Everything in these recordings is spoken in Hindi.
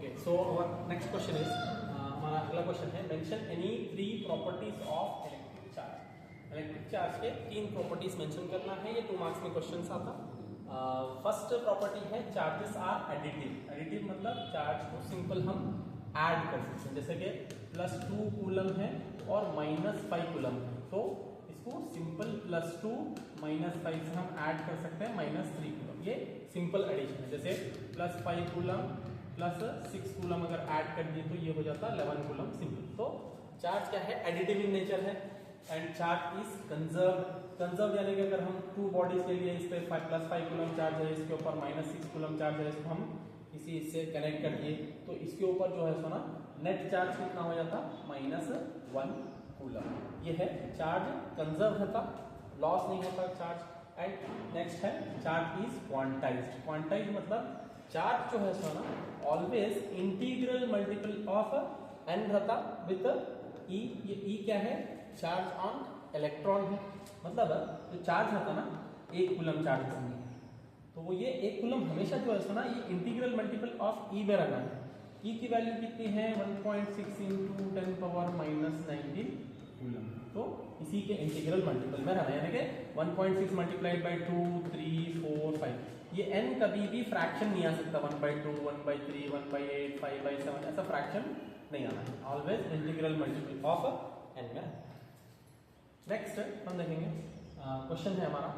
Okay, so our next question is हमारा अगला क्वेश्चन है mention any 3 properties of electric charge. Electric charge के 3 प्रॉपर्टीज मेंशन करना है। ये 2 मार्क्स में क्वेश्चन आता। फर्स्ट प्रॉपर्टी है चार्जेस आर एडिटिव। एडिटिव मतलब चार्ज को सिंपल हम ऐड कर सकते हैं, जैसे कि +2 कूलम है और -5 कूलम है, तो इसको सिंपल +2 -5 से हम ऐड कर सकते हैं -3 कूलम। ये सिंपल एडिशन है। जैसे +5 कूलम +6 कूलम अगर ऐड कर दिए तो ये हो जाता है 11 कूलम सिंपल। तो चार्ज क्या है, एडिटिव इन नेचर है एंड चार्ज इज कंजर्व यानी कि अगर हम 2 बॉडीज के लिए इस पे +5 कूलम चार्ज है, इसके ऊपर -6 कूलम चार्ज है, इसको हम किसी इससे कनेक्ट कर दिए तो इसके ऊपर जो है सोना नेट चार्ज कितना हो जाता -1 कूलम। ये है चार्ज कंजर्व होता, लॉस नहीं होता चार्ज। एंड नेक्स्ट है चार्ज इज क्वांटाइज्ड। क्वांटाइज्ड मतलब चार्ज जो है सोना always integral multiple of n रहता विद e। ये e क्या है, चार्ज ऑन इलेक्ट्रॉन है। मतलब जो चार्ज रहता ना 1 कूलम चार्ज होंगे तो वो ये 1 कूलम हमेशा जो है सोना ये इंटीग्रल मल्टीपल ऑफ e में रहना है। e की वैल्यू कितनी है 1.6 × 10⁻−19 कूलम। तो इसी के इंटीग्रल मल्टीपल में रहना है, यानी कि 1.6 × 2 3 4 5। ये n कभी भी फ्रैक्शन नहीं आ सकता 1/2 1/3 1/8 5/7 ऐसा फ्रैक्शन नहीं आना है, always integral multiple of n में। नेक्स्ट हम देखेंगे क्वेश्चन है हमारा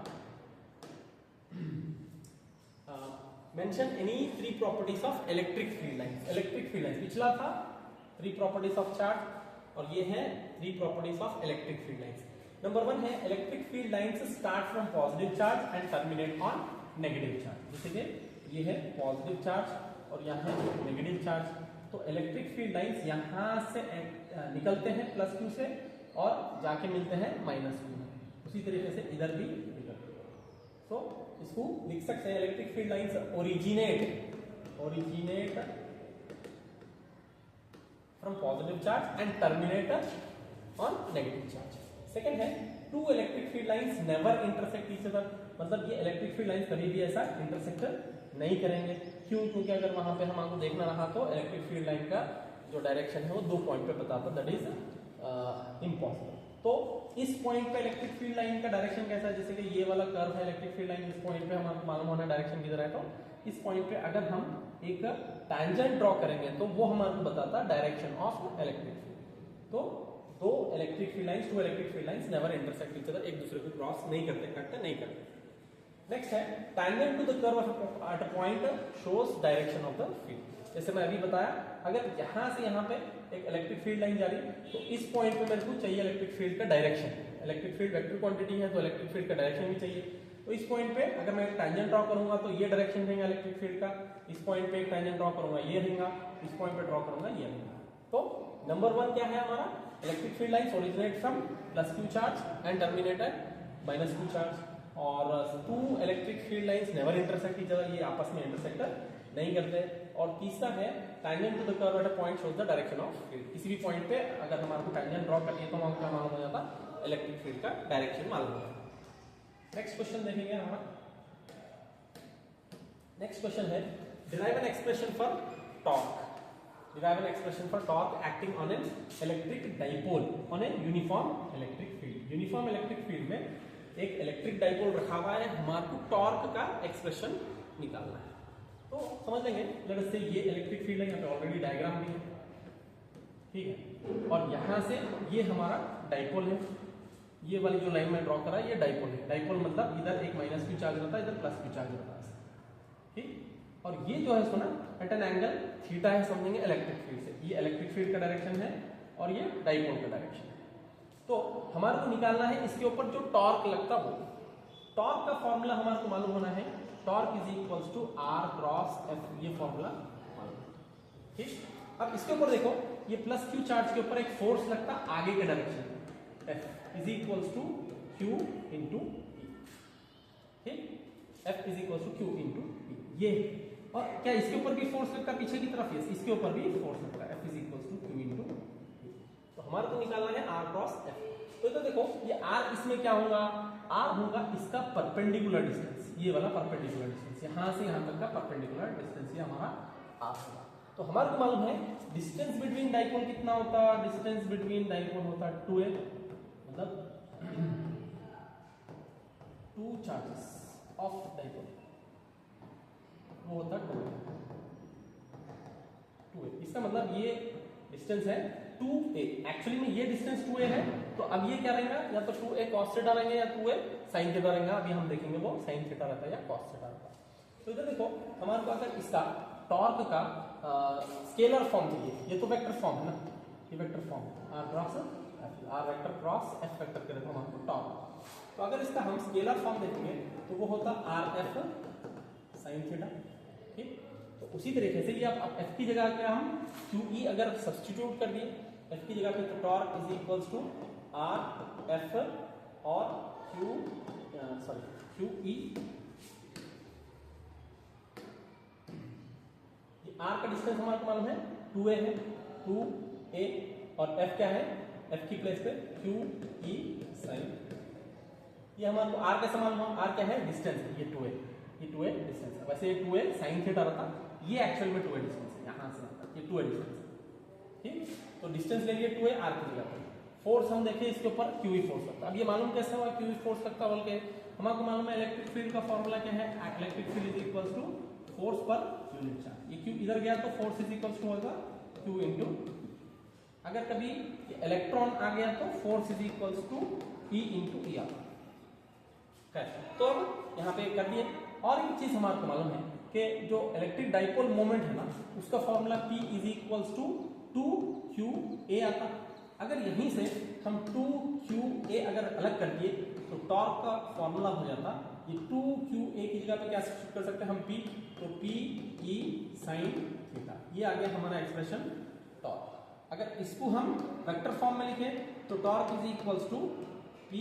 mention any 3 properties of electric field lines. Electric field lines पिछला था 3 प्रॉपर्टीज ऑफ चार्ज और ये है 3 properties of electric field lines. Number 1 है electric field lines start from positive charge and terminate on negative charge. जैसे कि ये है पॉजिटिव चार्ज और यहाँ है नेगेटिव चार्ज, तो इलेक्ट्रिक फील्ड लाइंस यहाँ से निकलते हैं +2 से और जाके मिलते हैं -2 में। उसी तरीके से इधर भी निकलते हैं। तो इसको लिख सकते हैं electric field lines originate from positive charge and terminate on negative charge. Second है 2 electric field lines never intersect each other. मतलब ये इलेक्ट्रिक फील्ड लाइंस कभी भी ऐसा इंटरसेक्ट नहीं करेंगे। क्यों? क्योंकि अगर वहां पे हमको देखना रहा तो इलेक्ट्रिक फील्ड लाइन का जो डायरेक्शन है वो 2 पॉइंट पे बताता, दैट इज इम्पॉसिबल। तो इस पॉइंट पे इलेक्ट्रिक फील्ड लाइन का डायरेक्शन कैसा है, जैसे कि ये वाला कर्व है इलेक्ट्रिक फील्ड लाइन, इस पॉइंट पे हमको मालूम होना डायरेक्शन किधर है। तो इस पॉइंट पे अगर हम एक टैंजेंट ड्रॉ करेंगे तो वो हमको बताता डायरेक्शन ऑफ इलेक्ट्रिक फील्ड। तो 2 electric field lines never intersect each other, एक दूसरे को क्रॉस नहीं करते, कट नहीं करते। नेक्स्ट है tangent to the curve at a point shows direction of the field. जैसे मैं अभी बताया, अगर यहां से यहां पे एक इलेक्ट्रिक फील्ड लाइन जा रही तो इस पॉइंट पे मेरे को चाहिए इलेक्ट्रिक फील्ड का direction. Electric field vector quantity है तो इलेक्ट्रिक फील्ड का डायरेक्शन भी चाहिए। तो इस पॉइंट पे अगर मैं एक टैंजेंट ड्रॉ करूंगा तो ये डायरेक्शन रहेगा इलेक्ट्रिक फील्ड का। इस पॉइंट पे एक टैंजेंट ड्रॉ करूंगा ये रहेगा, इस पॉइंट पे ड्रॉ करूंगा ये रहेगा। तो नंबर 1 क्या है हमारा, electric field lines originate from +2 charge and terminate at -2 charge. और 2 electric field lines never intersect each other, ये आपस में इंटरसेक्ट नहीं करते। और तीसरा है tangent to the curve at a point shows the direction of field. किसी भी पॉइंट पे अगर हमारे को टैंजेंट ड्रॉ करनी है तो हमको क्या मालूम हो जाता, इलेक्ट्रिक फील्ड का डायरेक्शन मालूम हो जाता। नेक्स्ट क्वेश्चन देखेंगे हमारा। नेक्स्ट क्वेश्चन है derive an expression for torque. Derive an expression for torque acting on an electric dipole on a uniform electric field. Uniform electric field में एक इलेक्ट्रिक डाइपोल रखा हुआ है, हमारे को टॉर्क का एक्सप्रेशन निकालना है। तो समझ लेंगे, लेट अस से ये इलेक्ट्रिक फील्ड है, यहाँ पे ऑलरेडी डायग्राम भी है, ठीक है। और यहाँ से ये हमारा डाइपोल है, ये वाली जो लाइन में ड्रॉ करा है ये डाइपोल है। डाइपोल मतलब इधर एक -q चार्ज रहता है, इधर +q चार्ज रहता है, ठीक। और ये जो है सुना एट एन एंगल थीटा है, समझेंगे इलेक्ट्रिक फील्ड से। ये इलेक्ट्रिक फील्ड का डायरेक्शन है और ये डाइपोल का डायरेक्शन है। तो हमारे को निकालना है इसके ऊपर जो टॉर्क लगता वो। टॉर्क का फॉर्मूला हमारे को मालूम होना है, torque is equals to R cross F, ये फॉर्मूला मालूम, ठीक। अब इसके ऊपर देखो, ये +q चार्ज के ऊपर एक फोर्स लगता आगे के direction, F is equals to Q into E, ठीक। F is equals to Q into E, ये। और क्या इसके ऊपर भी फोर्स लगता है पीछे की तरफ, यस इसके ऊपर भी फोर्स लगता है, F is equals to Q into E। तो हमारे को निकालना है R क्रॉस F। तो देखो ये R इसमें क्या होगा, R होगा इसका परपेंडिकुलर डिस्टेंस, ये वाला परपेंडिकुलर डिस्टेंस, यहां से यहां तक का परपेंडिकुलर डिस्टेंस, ये हमारा R होगा। तो हमारे को मालूम है डिस्टेंस बिटवीन डाइपोल कितना होता है, डिस्टेंस बिटवीन डाइपोल होता है 2a, मतलब 2 चार्जेस ऑफ डाइपोल वो होता है 2a। इसका मतलब ये डिस्टेंस है 2a, एक्चुअली में ये डिस्टेंस 2a है, तो अब ये क्या रहेगा, या तो 2a cos थीटा रहेंगे या 2a sin थीटा रहेगा। अभी हम देखेंगे वो sin थीटा रहता है या cos थीटा रहता है। तो इधर देखो हमारे पास अगर इसका टॉर्क का स्केलर फॉर्म चाहिए, ये तो वेक्टर फॉर्म है ना, ये vector form r vector cross f vector के हमारे को टॉर्क। तो अगर इसका हम स्केलर फॉर्म देखेंगे तो वो होता rf sin थीटा, ठीक। तो उसी तरीके से ये अब f की जगह क्या हम QE अगर सब्स्टिट्यूट कर दिए f की जगह पे, तो torque is equals to rf और QE। r का डिस्टेंस हमारे को मालूम है 2a है, 2a, और f क्या है, f की प्लेस पे QE sin। ये हमारे को r कैसे मालूम है, r क्या है, डिस्टेंस है, ये 2a, ये 2a डिस्टेंस है। वैसे ये 2a sin थीटा रहता, ये एक्चुअल में 2a डिस्टेंस है, यहाँ से आता ये 2a डिस्टेंस है, ठीक। तो डिस्टेंस ले लिए 2a r की जगह पर। फोर्स हम देखें इसके ऊपर QE फोर्स लगता है। अब ये मालूम कैसे हुआ QE फोर्स लगता बोल के, हमारे को मालूम है इलेक्ट्रिक फील्ड का फॉर्मूला क्या है, electric field is equals to force per unit charge. ये Q इधर गया तो फोर्स इज इक्वल्स टू होगा Q इनटू, अगर कभी इलेक्ट्रॉन आ गया तो force is equals to E into E आता। तो अब यहाँ पे कर दिए। और एक चीज हमारे को मालूम है कि जो इलेक्ट्रिक डाइपोल मोमेंट है ना, उसका formula P is equals to 2QA आता। अगर यहीं से हम 2QA अगर अलग कर दिए तो टॉर्क का फॉर्मूला हो जाता, ये 2QA की जगह पे क्या सब्स्टिट्यूट कर सकते हैं हम P, तो PE sin थीटा, ये आ गया हमारा एक्सप्रेशन टॉर्क। अगर इसको हम वेक्टर फॉर्म में लिखें तो torque is equals to P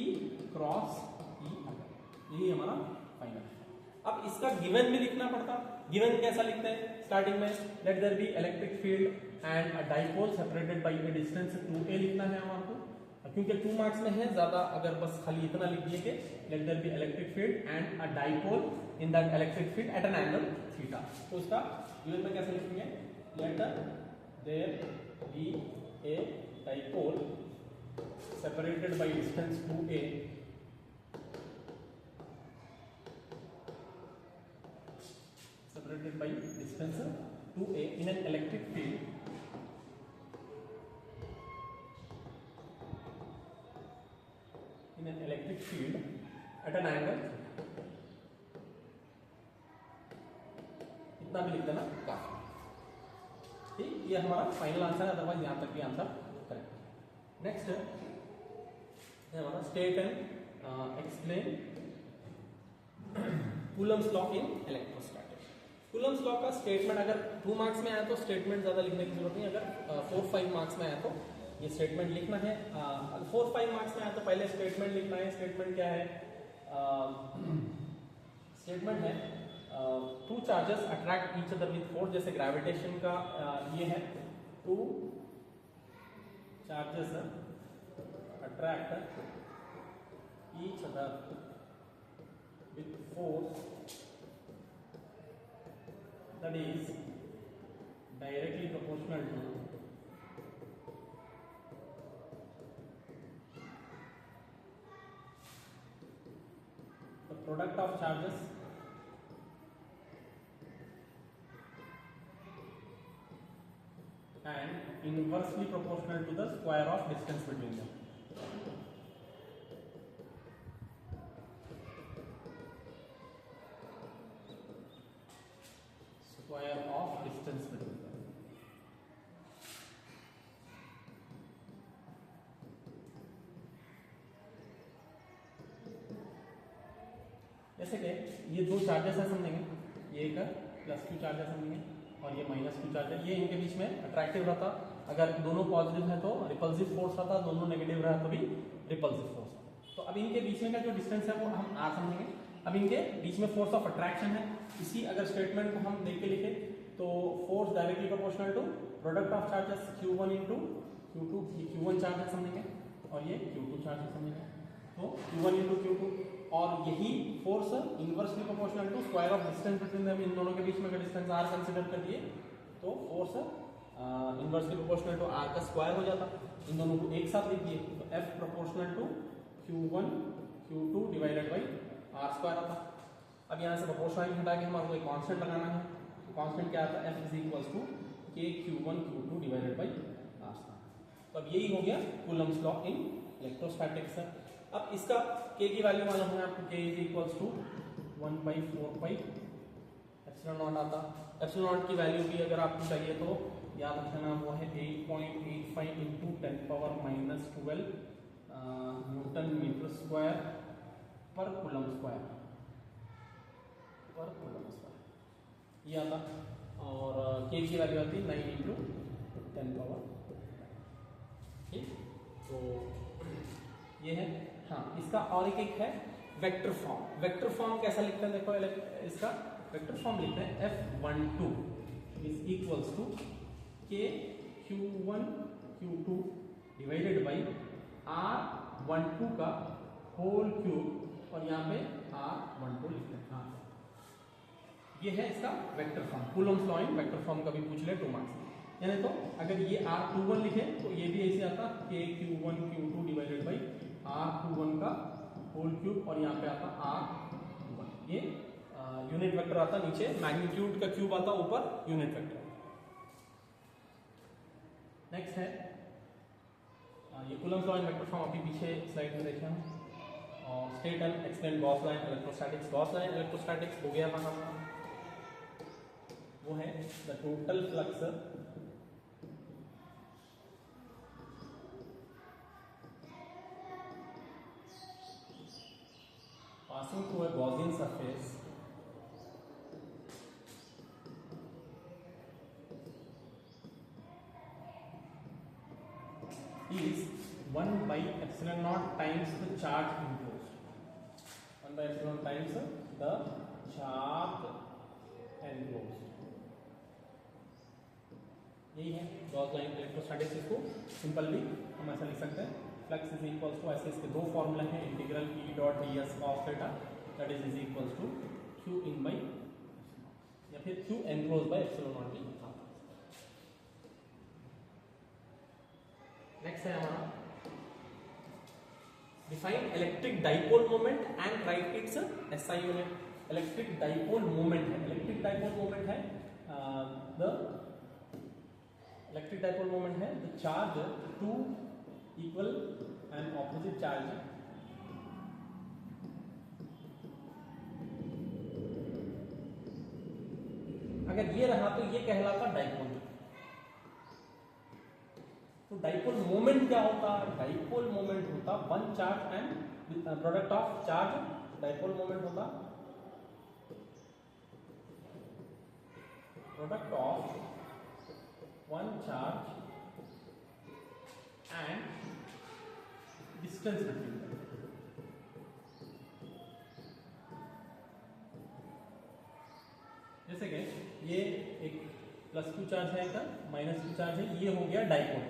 cross E, यही हमारा फाइनल। अब इसका गिवन भी लिखना पड़ता। गिवन कैसा लिखते हैं, स्टार्टिंग में let there be electric field and a dipole separated by a distance 2a लिखना है हमारे को, क्योंकि 2 मार्क्स में है ज्यादा। अगर बस खाली इतना लिख दिए कि let there be electric field and a dipole in that electric field at an angle theta, तो उसका गिवन में कैसे लिखेंगे, let there be a dipole separated by distance 2a separated by distance 2a in an electric field at an angle, इतना भी लिख देना काफी, ठीक। ये हमारा फाइनल आंसर है, अदरवाइज यहां तक भी आंसर करेक्ट। नेक्स्ट है हमारा state and explain Coulomb's law in electrostatics. Coulomb's law का स्टेटमेंट अगर 2 मार्क्स में आया तो स्टेटमेंट ज्यादा लिखने की जरूरत नहीं, अगर 4-5 मार्क्स में आया तो ये स्टेटमेंट लिखना है। 4-5 मार्क्स में आया तो पहले स्टेटमेंट लिखना है। स्टेटमेंट क्या है, स्टेटमेंट है two charges attract each other with force, जैसे ग्रेविटेशन का ये है, two charges attract each other with force that is directly proportional to the product of charges and inversely proportional to the square of distance between them. Square of distance between them. जैसे कि ये दो चार्जेस है समझेंगे, ये एक +q चार्ज है समझेंगे और ये -q चार्ज है। ये इनके बीच में अट्रैक्टिव रहता, अगर दोनों पॉजिटिव है तो रिपल्सिव फोर्स रहता, दोनों नेगेटिव रहा तो भी रिपल्सिव फोर्स रहता। तो अब इनके बीच में का जो डिस्टेंस है वो हम r समझेंगे। अब इनके बीच में फोर्स ऑफ अट्रैक्शन है। इसी अगर स्टेटमेंट को हम देख के लिखे तो force directly proportional to product of charges q1 into q2, ये q1 चार्ज है समझेंगे और ये q2 चार्ज है समझेंगे, तो q1 इंटू q2, और यही force inversely proportional to square of distance between them. इन दोनों के बीच में अगर डिस्टेंस r कंसीडर कर दिए तो force inversely proportional to R का स्क्वायर हो जाता। इन दोनों को एक साथ लिख दिए तो F proportional to Q1 Q2 divided by R square आता। अब यहाँ से प्रोपोर्शनल हटा के हमारे को एक कांस्टेंट लगाना है। कांस्टेंट क्या आता है? F इज इक्वल्स टू के Q1 Q2 divided by R square. तो अब यही हो गया कूलम्स लॉ इन इलेक्ट्रोस्टैटिक्स। अब इसका के की वैल्यू मालूम है आपको, के is equals to 1/4 pi epsilon naught आता। एप्सिलॉन नॉट की वैल्यू भी अगर आपको चाहिए तो याद रखना वो है 8.85 इंटू 10⁻⁻12 न्यूटन मीटर स्क्वायर पर कूलम स्क्वायर ये आता। और के की वैल्यू आती है 9 इंटू 10⁻। ठीक, तो ये है। हाँ, इसका और एक है वेक्टर फॉर्म। वेक्टर फॉर्म कैसा लिखते हैं देखो, इसका वेक्टर फॉर्म लिखते हैं F12 इज इक्वल्स टू के Q1 Q2 divided by R12 का होल क्यूब और यहाँ पे R12 लिखते हैं। हाँ, ये है इसका vector form. Coulomb's law in vector form का भी पूछ ले 2 मार्क्स। यानी तो अगर ये R21 लिखे तो ये भी ऐसे आता के Q1 Q2 divided by R21 का होल क्यूब और यहाँ पे आता R21। ये यूनिट वेक्टर आता, नीचे मैग्नीट्यूड का क्यूब आता, ऊपर यूनिट वेक्टर। नेक्स्ट है ये Coulomb's law in vector form, अभी पीछे स्लाइड में देखे हम। और state and explain Gauss line electrostatics. Gauss line electrostatics हो गया था हमारा, वो है the total flux passing through a Gaussian surface is 1/epsilon naught times the charge enclosed. 1/epsilon times the charge enclosed. यही है गॉस लाइन इलेक्ट्रोस्टैटिक्स। इसको सिंपली हम ऐसा लिख सकते हैं, फ्लक्स इज इक्वल्स टू, ऐसे इसके दो फॉर्मूले हैं, integral E dot ds cos theta that is equals to Q in by या फिर Q enclose by epsilon naught भी। नेक्स्ट है हमारा define electric dipole moment and write its SI unit. Electric dipole moment है, इलेक्ट्रिक डाइपोल मोमेंट है द इलेक्ट्रिक डाइपोल मोमेंट है the charge to equal and opposite charge. अगर ये रहा तो ये कहलाता डाइपोल। तो डाइपोल मोमेंट क्या होता? डाइपोल मोमेंट होता one charge and product of charge. Dipole moment होता product of one charge and distance between them। जैसे कि ये एक +Q चार्ज है, इधर -Q चार्ज है, ये हो गया डाइपोल।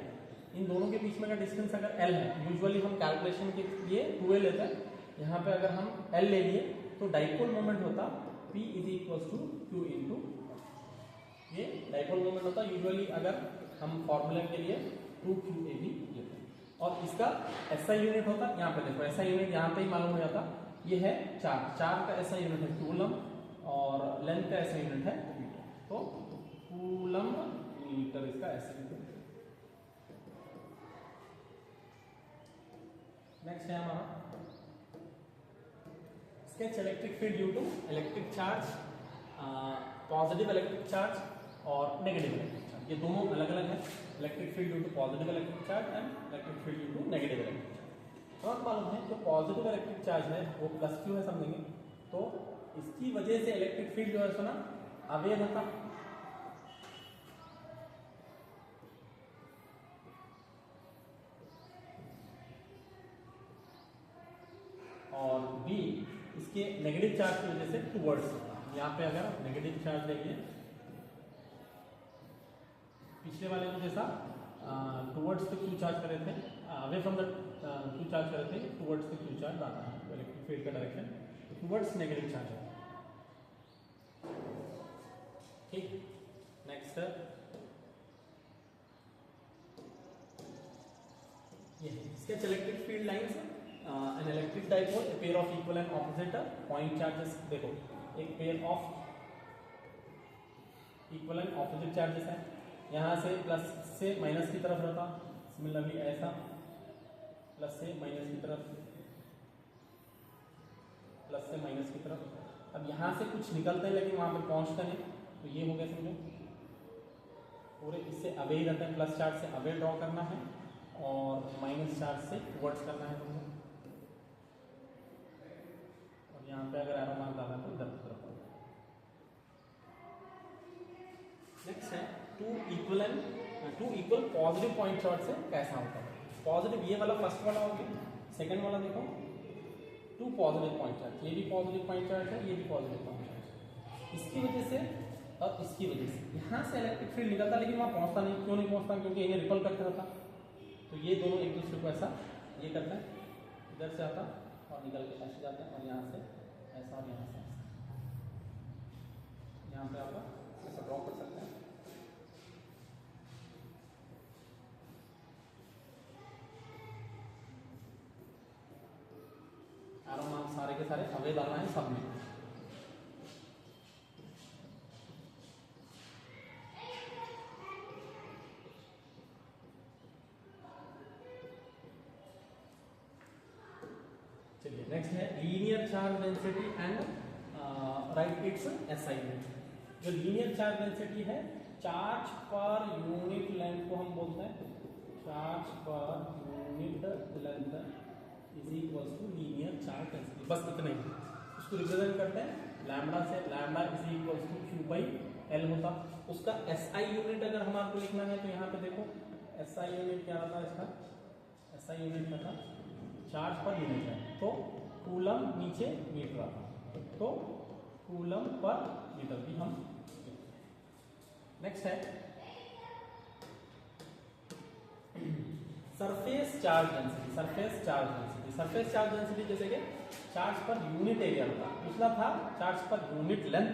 इन दोनों के बीच में का डिस्टेंस अगर L है, यूजुअली हम कैलकुलेशन के लिए 2L लेते हैं, यहाँ पे अगर हम L ले लिए तो डाइपोल मोमेंट होता P is equals to Q into. ये डाइपोल मोमेंट होता यूजुअली अगर हम फॉर्मूला के लिए 2QAB लेते हैं। और इसका SI यूनिट होता, यहाँ पे देखो SI यूनिट यहाँ पे ही मालूम हो जाता, ये है चार्ज। चार्ज का SI यूनिट है कूलम और लेंथ का SI यूनिट है मीटर। तो कूलम मीटर इसका SI यूनिट। नेक्स्ट है हमारा sketch electric field due to electric charge, positive electric charge और नेगेटिव इलेक्ट्रिक चार्ज। ये दोनों अलग अलग है, electric field due to positive electric charge and electric field due to negative electric charge. और मालूम है जो पॉजिटिव इलेक्ट्रिक चार्ज है वो +Q है समझेंगे, तो इसकी वजह से इलेक्ट्रिक फील्ड जो है सुना अवे होता, और B इसके नेगेटिव चार्ज की वजह से टुवर्ड्स होता। यहाँ पे अगर नेगेटिव चार्ज देखिए पिछले वाले में जैसा टुवर्ड्स द Q चार्ज कर रहे थे, away from the Q charge कर रहे थे, टुवर्ड्स द Q चार्ज आता है, तो इलेक्ट्रिक फील्ड का डायरेक्शन टुवर्ड्स नेगेटिव चार्ज है। ठीक, नेक्स्ट ये sketch electric field lines, an electric dipole, a pair of equal and opposite point charges. देखो एक pair of equal and opposite charges है, यहाँ से प्लस से माइनस की तरफ रहता, सिमिलरली ऐसा प्लस से माइनस की तरफ, प्लस से माइनस की तरफ. अब यहाँ से कुछ निकलते हैं लेकिन वहाँ पे पहुँचते नहीं, तो ये हो गया समझो. पूरे इससे अवे ही रहते हैं, प्लस चार्ज से अवे ड्रॉ करना है और माइनस चार्ज से टुवर्ड्स करना है तुमको. और यहाँ पे अगर एरो मार्क डाला तो इधर की तरफ. नेक्स्ट है two equal positive point charge से कैसा होता है. पॉजिटिव ये वाला फर्स्ट वाला हो गया. सेकंड वाला देखो, टू पॉजिटिव पॉइंट चार्ज, ये भी पॉजिटिव पॉइंट चार्ज है, ये भी पॉजिटिव पॉइंट चार्ज. इसकी वजह से और इसकी वजह से यहाँ से इलेक्ट्रिक फील्ड निकलता, लेकिन वहाँ पहुँचता नहीं. क्यों नहीं पहुँचता? क्योंकि इन्हें रिपल करता रहता. तो ये दोनों एक दूसरे को ऐसा ये करते हैं, इधर से आता और निकल के ऐसे जाता है, और यहाँ से ऐसा और यहाँ से ऐसा. यहाँ पे आप ऐसा ड्रॉ कर सकते हैं. एरो मार्क सारे के सारे अवे डालना है सब में. चलिए नेक्स्ट है linear charge density and write its SI unit. जो लीनियर चार्ज डेंसिटी है, चार्ज पर यूनिट लेंथ को हम बोलते हैं charge per unit length is equal to linear charge density. बस इतना ही. उसको रिप्रेजेंट करते हैं लैम्बडा से. Lambda is equal to Q by L होता. उसका एसआई यूनिट अगर हमारे को लिखना है तो यहाँ पे देखो एसआई यूनिट क्या आता है इसका. एसआई यूनिट का था चार्ज पर यूनिट है, तो कूलम नीचे मीटर आता, तो कूलम पर मीटर भी हम. नेक्स्ट है surface charge density. Surface charge density, surface charge density जैसे कि चार्ज पर यूनिट एरिया होता. पिछला था चार्ज पर यूनिट लेंथ,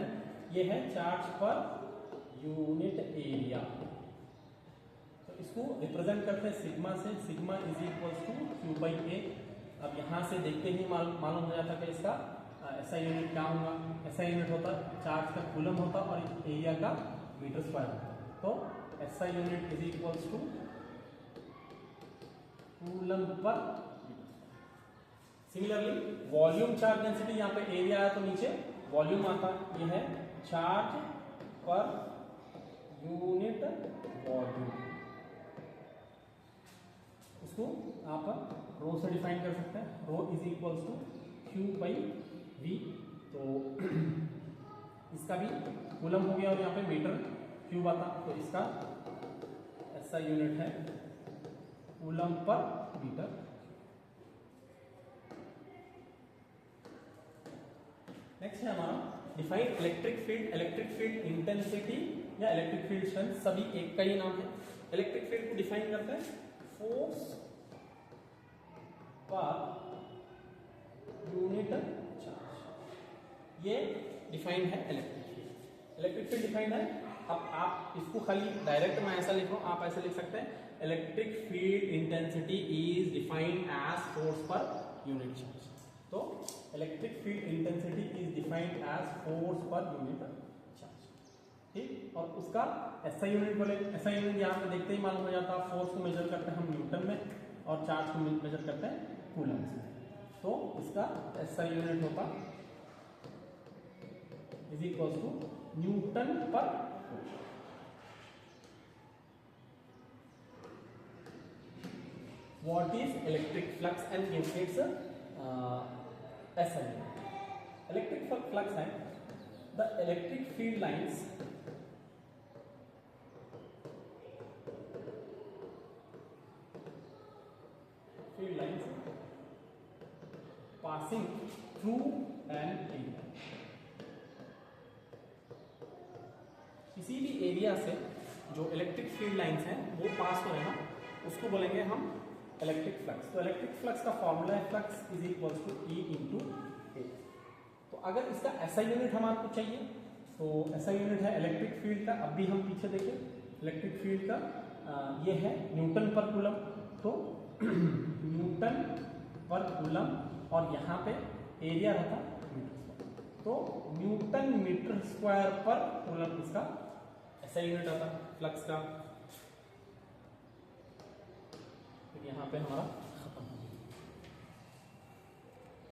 ये है चार्ज पर यूनिट एरिया. तो इसको रिप्रेजेंट करते हैं सिग्मा से. Sigma is equal to Q by A. अब यहाँ से देखते ही मालूम हो जाता कि इसका ऐसा यूनिट क्या होगा. ऐसा यूनिट होता चार्ज का कूलम होता और एरिया का मीटर स्क्वायर होता. तो ऐसा unit is equal to coulomb per. Similarly volume charge density, यहाँ पे एरिया है तो नीचे वॉल्यूम आता. ये है चार्ज पर यूनिट वॉल्यूम. इसको आप रो से डिफाइन कर सकते हैं. Rho is equal to Q by V. तो इसका भी कूलम हो गया और यहाँ पे मीटर क्यूब आता. तो इसका ऐसा यूनिट है कूलम पर मीटर. नेक्स्ट है हमारा define electric field. Electric field intensity या इलेक्ट्रिक फील्ड स्ट्रेंथ सभी एक का ही नाम है. इलेक्ट्रिक फील्ड को डिफाइन करते हैं फोर्स पर यूनिट चार्ज. ये डिफाइंड है electric field. Electric field defined है. अब आप इसको खाली डायरेक्ट मैं ऐसा लिख रहा हूं, आप ऐसे लिख सकते हैं electric field intensity is defined as force per unit charge. तो electric field intensity is defined as force per unit charge. ठीक. और उसका ऐसा यूनिट बोले, ऐसा यूनिट यहाँ पे देखते ही मालूम हो जाता. फोर्स को मेजर करते हैं हम न्यूटन में और चार्ज को मेजर करते हैं कूलम में. तो इसका ऐसा यूनिट होता इज इक्वल टू न्यूटन पर. What is electric flux and give its ऐसा यूनिट. इलेक्ट्रिक फ्लक्स है the electric field lines passing through an area. किसी भी एरिया से जो इलेक्ट्रिक फील्ड लाइंस हैं वो पास हो रहे हैं, उसको बोलेंगे हम इलेक्ट्रिक फ्लक्स. तो इलेक्ट्रिक फ्लक्स का फॉर्मूला है flux is equal to E into A. तो अगर इसका ऐसा यूनिट हमारे को चाहिए तो ऐसा यूनिट है इलेक्ट्रिक फील्ड का. अब भी हम पीछे देखें इलेक्ट्रिक फील्ड का ये है न्यूटन पर कूलम. तो न्यूटन पर कूलम और यहाँ पे एरिया रहता मीटर स्क्वायर, तो न्यूटन मीटर स्क्वायर पर कूलम इसका ऐसा यूनिट आता फ्लक्स का। तो यहाँ पे हमारा